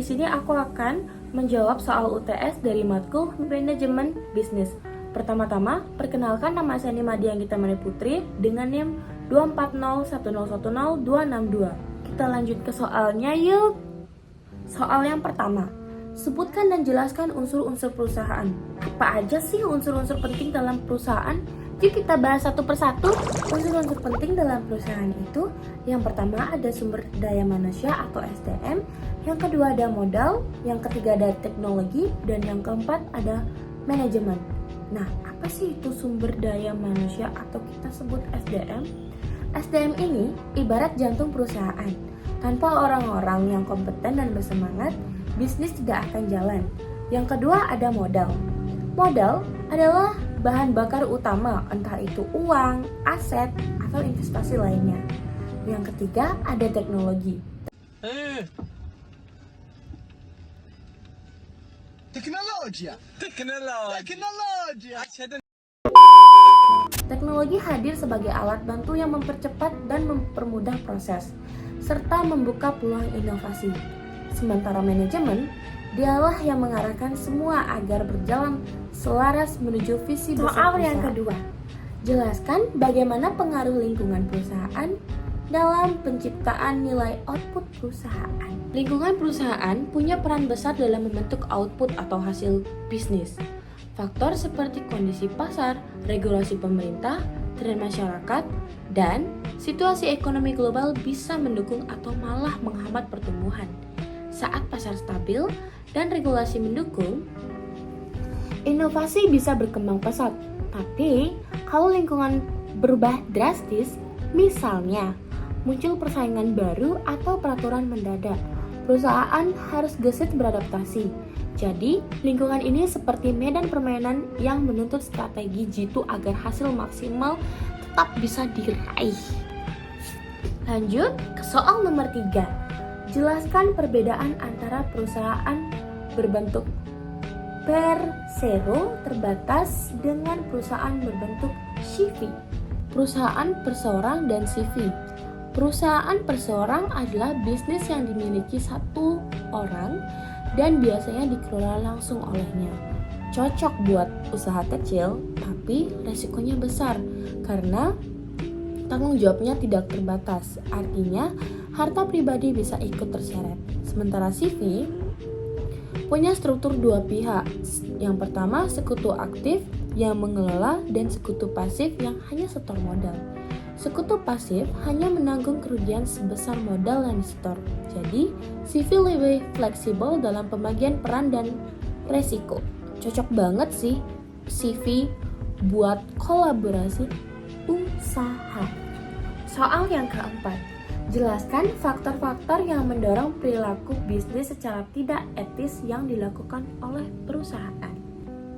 Di sini aku akan menjawab soal UTS dari matkul Manajemen Bisnis. Pertama-tama, perkenalkan nama saya Nimadia Gitamani Putri dengan NIM 24010100262. Kita lanjut ke soalnya yuk. Soal yang pertama, sebutkan dan jelaskan unsur-unsur perusahaan. Apa aja sih unsur-unsur penting dalam perusahaan? Yuk kita bahas satu persatu. Unsur-unsur penting dalam perusahaan itu, yang pertama ada sumber daya manusia atau SDM, yang kedua ada modal, yang ketiga ada teknologi, dan yang keempat ada manajemen. Nah, apa sih itu sumber daya manusia atau kita sebut SDM? SDM ini ibarat jantung perusahaan. Tanpa orang-orang yang kompeten dan bersemangat, bisnis tidak akan jalan. Yang kedua ada modal. Modal adalah bahan bakar utama, entah itu uang, aset, atau investasi lainnya. Yang ketiga ada teknologi. Teknologi hadir sebagai alat bantu yang mempercepat dan mempermudah proses, serta membuka peluang inovasi. Sementara manajemen, dialah yang mengarahkan semua agar berjalan selaras menuju visi besar perusahaan. Soal yang kedua, jelaskan bagaimana pengaruh lingkungan perusahaan dalam penciptaan nilai output perusahaan. Lingkungan perusahaan punya peran besar dalam membentuk output atau hasil bisnis. Faktor seperti kondisi pasar, regulasi pemerintah, tren masyarakat, dan situasi ekonomi global bisa mendukung atau malah menghambat pertumbuhan. Saat pasar stabil dan regulasi mendukung, inovasi bisa berkembang pesat. Tapi, kalau lingkungan berubah drastis, misalnya muncul persaingan baru atau peraturan mendadak, perusahaan harus gesit beradaptasi. Jadi, lingkungan ini seperti medan permainan yang menuntut strategi jitu agar hasil maksimal tetap bisa diraih. Lanjut ke soal nomor 3. Jelaskan perbedaan antara perusahaan berbentuk persero terbatas dengan perusahaan berbentuk CV. Perusahaan perseorang dan CV. Perusahaan perseorang adalah bisnis yang dimiliki satu orang dan biasanya dikelola langsung olehnya. Cocok buat usaha kecil, tapi resikonya besar karena tanggung jawabnya tidak terbatas. Artinya, harta pribadi bisa ikut terseret. Sementara CV punya struktur dua pihak. Yang pertama, sekutu aktif yang mengelola dan sekutu pasif yang hanya setor modal. Sekutu pasif hanya menanggung kerugian sebesar modal yang disetor. Jadi, CV lebih fleksibel dalam pembagian peran dan resiko. Cocok banget sih CV buat kolaborasi usaha. Soal yang keempat, jelaskan faktor-faktor yang mendorong perilaku bisnis secara tidak etis yang dilakukan oleh perusahaan.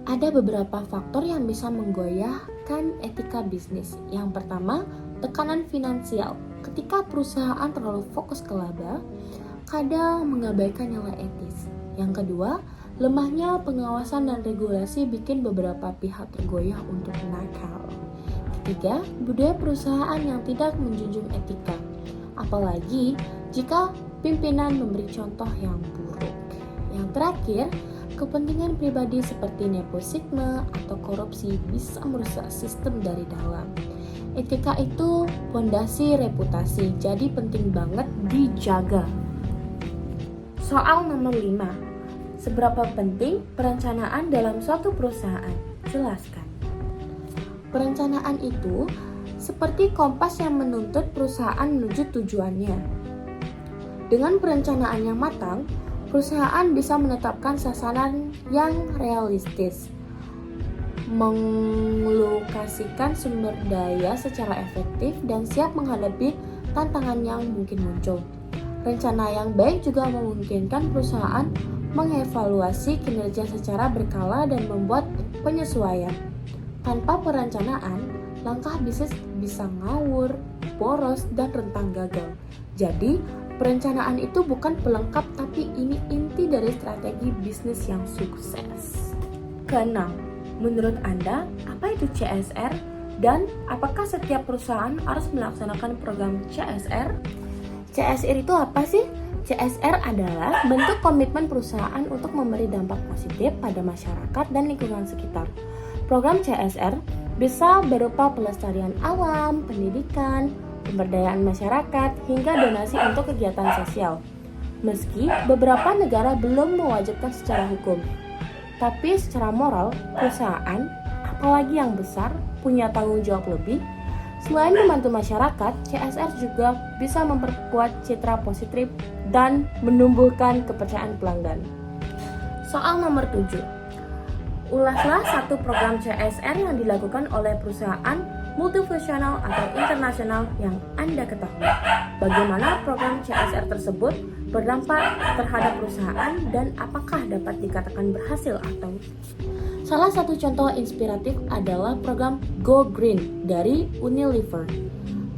Ada beberapa faktor yang bisa menggoyahkan etika bisnis. Yang pertama, tekanan finansial. Ketika perusahaan terlalu fokus ke laba, kadang mengabaikan nilai etis. Yang kedua, lemahnya pengawasan dan regulasi bikin beberapa pihak tergoyah untuk nakal. Ketiga, budaya perusahaan yang tidak menjunjung etika, apalagi jika pimpinan memberi contoh yang buruk. Yang terakhir, kepentingan pribadi seperti nepotisme atau korupsi bisa merusak sistem dari dalam. Etika itu fondasi reputasi, jadi penting banget dijaga. Soal nomor 5. Seberapa penting perencanaan dalam suatu perusahaan? Jelaskan. Perencanaan itu seperti kompas yang menuntut perusahaan menuju tujuannya. Dengan perencanaan yang matang, perusahaan bisa menetapkan sasaran yang realistis, mengalokasikan sumber daya secara efektif, dan siap menghadapi tantangan yang mungkin muncul. Rencana yang baik juga memungkinkan perusahaan mengevaluasi kinerja secara berkala dan membuat penyesuaian. Tanpa perencanaan, langkah bisnis bisa ngawur, boros, dan rentan gagal. Jadi, perencanaan itu bukan pelengkap, tapi ini inti dari strategi bisnis yang sukses. Keenam, menurut Anda, apa itu CSR? Dan apakah setiap perusahaan harus melaksanakan program CSR? CSR itu apa sih? CSR adalah bentuk komitmen perusahaan untuk memberi dampak positif pada masyarakat dan lingkungan sekitar. Program CSR bisa berupa pelestarian alam, pendidikan, pemberdayaan masyarakat, hingga donasi untuk kegiatan sosial. Meski beberapa negara belum mewajibkan secara hukum, tapi secara moral, perusahaan, apalagi yang besar, punya tanggung jawab lebih. Selain membantu masyarakat, CSR juga bisa memperkuat citra positif dan menumbuhkan kepercayaan pelanggan. Soal nomor 7. Ulaslah satu program CSR yang dilakukan oleh perusahaan multinasional atau internasional yang Anda ketahui. Bagaimana program CSR tersebut berdampak terhadap perusahaan dan apakah dapat dikatakan berhasil atau salah satu contoh inspiratif adalah program Go Green dari Unilever.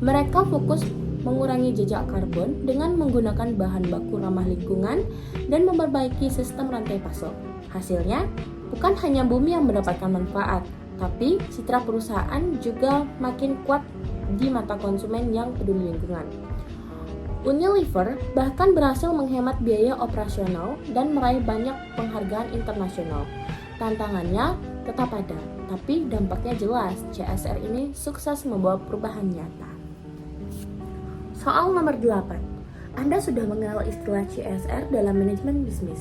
Mereka fokus mengurangi jejak karbon dengan menggunakan bahan baku ramah lingkungan dan memperbaiki sistem rantai pasok. Hasilnya, bukan hanya bumi yang mendapatkan manfaat, tapi citra perusahaan juga makin kuat di mata konsumen yang peduli lingkungan. Unilever bahkan berhasil menghemat biaya operasional dan meraih banyak penghargaan internasional. Tantangannya tetap ada, tapi dampaknya jelas. CSR ini sukses membawa perubahan nyata. Soal nomor 8. Anda sudah mengenal istilah CSR dalam manajemen bisnis.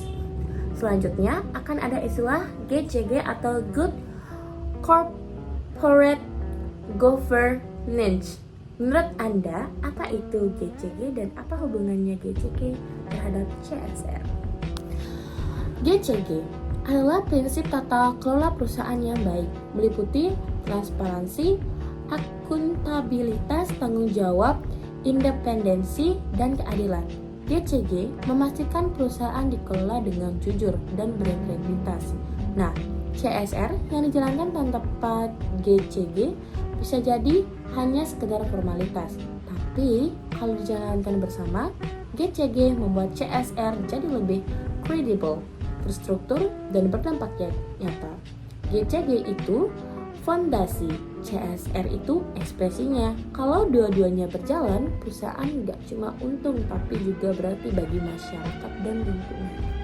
Selanjutnya akan ada istilah GCG atau Good Corporate Governance. Menurut Anda, apa itu GCG dan apa hubungannya GCG terhadap CSR? GCG adalah prinsip tata kelola perusahaan yang baik, meliputi transparansi, akuntabilitas, tanggung jawab, independensi, dan keadilan. GCG memastikan perusahaan dikelola dengan jujur dan berintegritas. Nah, CSR yang dijalankan tanpa GCG bisa jadi hanya sekedar formalitas. Tapi, kalau dijalankan bersama, GCG membuat CSR jadi lebih kredibel, terstruktur, dan berdampak nyata. GCG itu fondasi, CSR itu ekspresinya. Kalau dua-duanya berjalan, perusahaan nggak cuma untung, tapi juga berarti bagi masyarakat dan lingkungan.